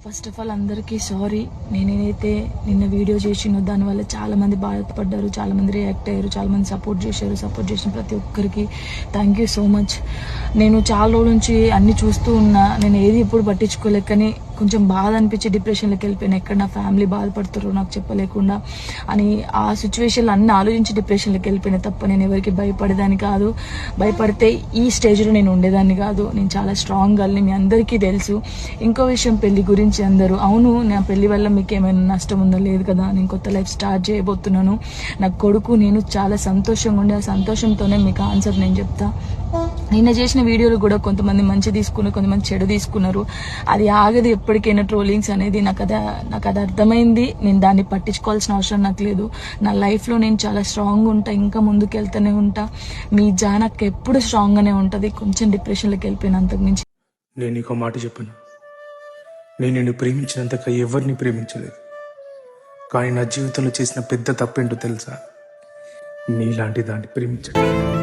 First of all అందరికీ sorry. నేనైతే నిన్న వీడియో చేసినో దానివల్ల చాలామంది బాధపడ్డారు, చాలామంది రియాక్ట్ అయ్యారు, చాలామంది సపోర్ట్ చేశారు. సపోర్ట్ చేసిన ప్రతి ఒక్కరికి థ్యాంక్ యూ సో మచ్. నేను చాలా రోజుల నుంచి అన్ని చూస్తూ ఉన్నా, నేను ఏది ఎప్పుడు పట్టించుకోలేక, కానీ కొంచెం బాధ అనిపించి డిప్రెషన్లోకి వెళ్ళిపోయాను. ఎక్కడ నా ఫ్యామిలీ బాధపడుతారో నాకు చెప్పలేకుండా అని ఆ సిచ్యువేషన్లో అన్ని ఆలోచించి డిప్రెషన్లోకి వెళ్ళిపోయినా తప్ప నేను ఎవరికి భయపడేదాన్ని కాదు. భయపడితే ఈ స్టేజ్లో నేను ఉండేదాన్ని కాదు. నేను చాలా స్ట్రాంగ్ గర్ల్ని, మీ అందరికీ తెలుసు. ఇంకో విషయం, పెళ్లి గురించి అందరూ అవును నా పెళ్లి వల్ల మీకు ఏమైనా నష్టం ఉందో లేదు కదా, నేను కొత్త లైఫ్ స్టార్ట్ చేయబోతున్నాను. నా కొడుకు నేను చాలా సంతోషంగా ఉండే, ఆ సంతోషంతోనే మీకు ఆన్సర్ నేను చెప్తా. నిన్న చేసిన వీడియోలు కూడా కొంతమంది మంచి తీసుకున్నారు, కొంతమంది చెడు తీసుకున్నారు. అది ఆగదు ఎప్పటికైనా ట్రోలింగ్స్ అనేది. నాకు అది అర్థమైంది. నేను దాన్ని పట్టించుకోవాల్సిన అవసరం నాకు లేదు. నా లైఫ్లో నేను చాలా స్ట్రాంగ్ ఉంటా, ఇంకా ముందుకు వెళ్తూనే ఉంటా. మీ జానక్ ఎప్పుడు స్ట్రాంగ్గానే ఉంటుంది. కొంచెం డిప్రెషన్లోకి వెళ్ళిపోయిన అంతకు మించి. నేను నీకు మాట చెప్పను, నేను నిన్ను ప్రేమించినంతగా ఎవరిని ప్రేమించలేదు. కానీ నా జీవితంలో చేసిన పెద్ద తప్పేంటో తెలుసా? నీలాంటి దాన్ని ప్రేమించడం.